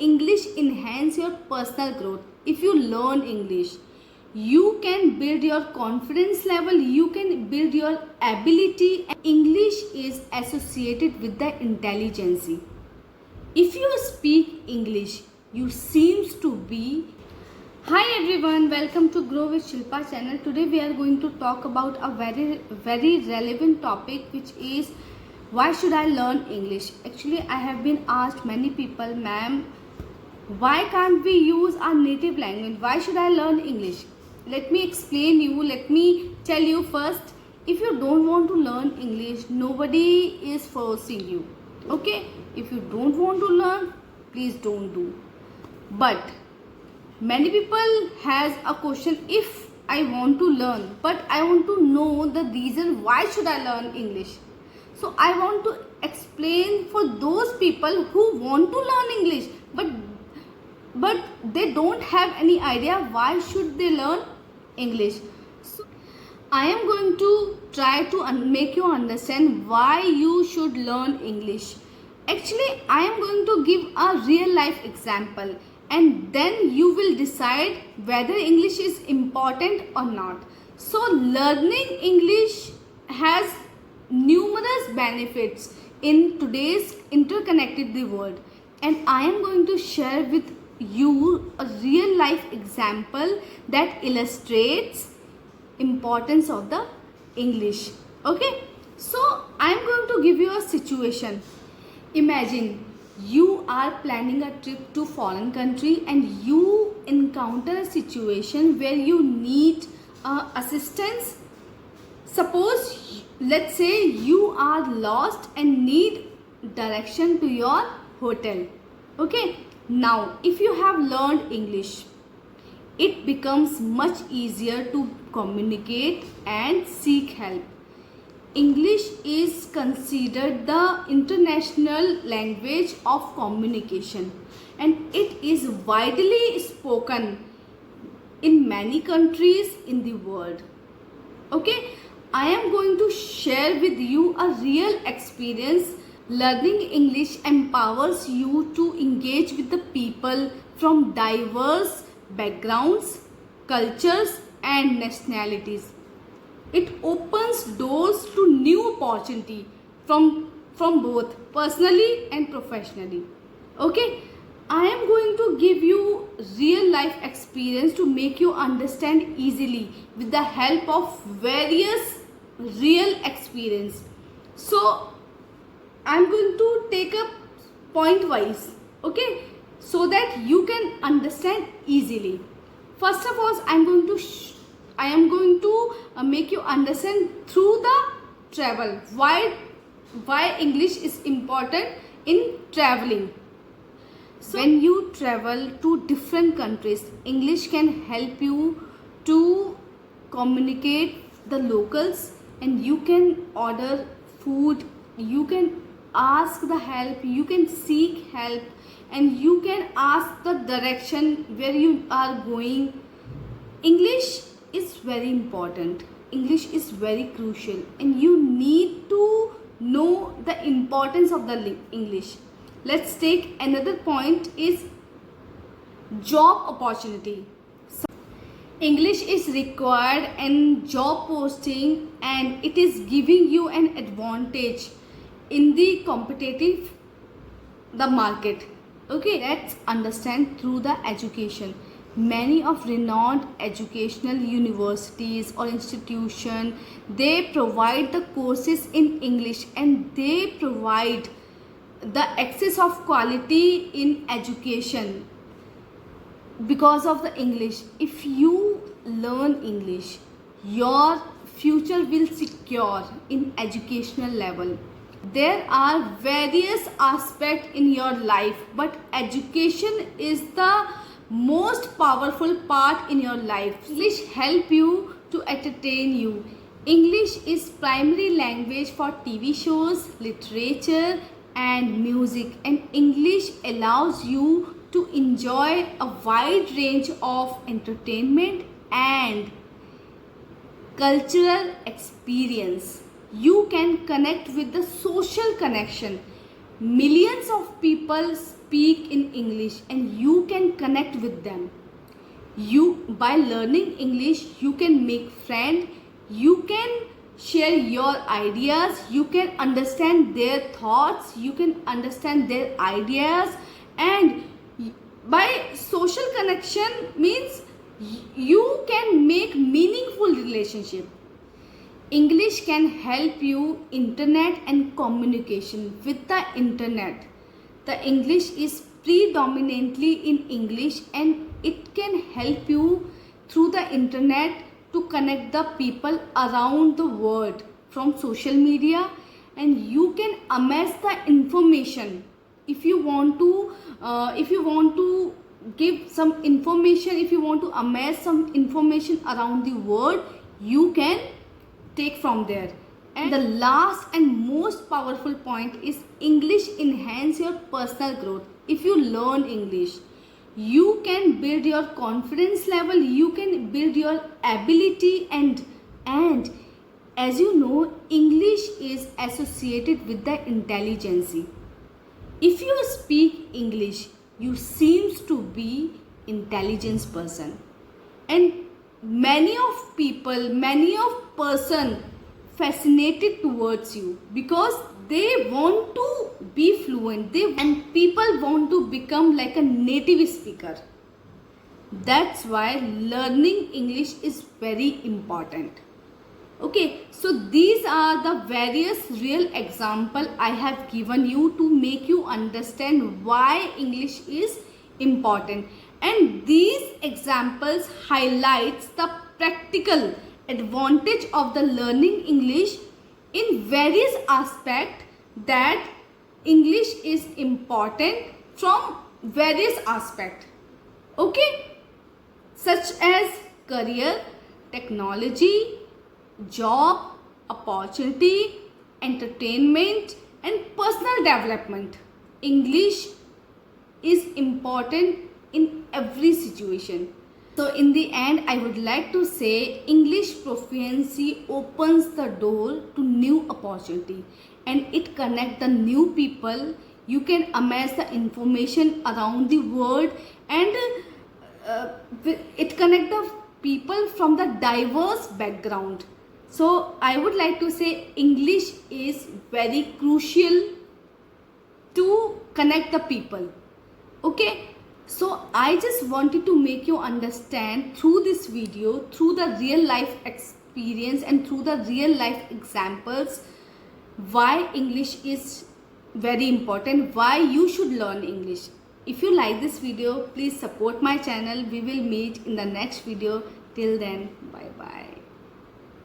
English enhance your personal growth. If you learn English, you can build your confidence level, you can build your ability. English is associated with the intelligence. If you speak English, you seems to be. Hi everyone, welcome to Grow with Shilpa channel. Today we are going to talk about a very relevant topic, which is why should I learn English. Actually, I have been asked many people, ma'am, why can't we use our native language? Why should I learn English? Let me explain you. Let me tell you first. If you don't want to learn English, nobody is forcing you. Okay? If you don't want to learn, please don't do. But many people has a question, if I want to learn, but I want to know the reason why should I learn English. So I want to explain for those people who want to learn English, but they don't have any idea why should they learn English. So I am going to try to make you understand why you should learn English. Actually, I am going to give a real life example, and then you will decide whether English is important or not. So learning English has numerous benefits in today's interconnected world, and I am going to share with you a real life example that illustrates importance of the English. Okay, so I am going to give you a situation. Imagine you are planning a trip to foreign country and you encounter a situation where you need assistance. Suppose, let's say you are lost and need direction to your hotel. Okay, now if you have learned English, it becomes much easier to communicate and seek help. English is considered the international language of communication, and it is widely spoken in many countries in the world. Okay, I am going to share with you a real experience. Learning English empowers you to engage with the people from diverse backgrounds, cultures, and nationalities. It opens doors to new opportunity from both personally and professionally. Okay, I am going to give you real life experience to make you understand easily with the help of various real experience. So I am going to take up point wise, okay, so that you can understand easily. First of all, I am going to make you understand through the travel why English is important in traveling. So when you travel to different countries, English can help you to communicate the locals, and you can order food, you can ask the help, you can seek help, and you can ask the direction where you are going. English is very important. English is very crucial, and you need to know the importance of the English. Let's take another point is job opportunity. English is required in job posting, and it is giving you an advantage in the competitive the market. Okay, let's understand through the education. Many of renowned educational universities or institution, they provide the courses in English, and they provide the access of quality in education because of the English. If you learn English, your future will secure in educational level. There are various aspects in your life, but education is the most powerful part in your life. English help you to entertain you. English is primary language for TV shows, literature, and music, and English allows you to enjoy a wide range of entertainment and cultural experience. You can connect with the social connection Millions of people speak in English and you can connect with them. By learning English, you can make friends, you can share your ideas, you can understand their thoughts, you can understand their ideas, and by social connection means you can make meaningful relationship. English can help you internet and communication with the internet. The English is predominantly in English and it can help you through the internet to connect the people around the world from social media, and you can amass the information. If you want to give some information, if you want to amass some information around the world, you can take from there. And the last and most powerful point is English enhance your personal growth. If you learn English, you can build your confidence level, you can build your ability, and as you know, English is associated with the intelligence. If you speak English, you seems to be intelligent person, and many of person fascinated towards you because they want to be fluent, and people want to become like a native speaker. That's why learning English is very important. Okay, so these are the various real example I have given you to make you understand why English is important, and these examples highlights the practical advantage of the learning English in various aspects, that English is important from various aspects. Okay, such as career, technology, job, opportunity, entertainment, and personal development. English is important in every situation. So in the end, I would like to say English proficiency opens the door to new opportunity and it connects the new people. You can amass the information around the world, and it connects the people from the diverse background. So I would like to say English is very crucial to connect the people. Okay. So I just wanted to make you understand through this video, through the real life experience and through the real life examples, why English is very important, why you should learn English. If you like this video, please support my channel. We will meet in the next video. Till then, bye bye.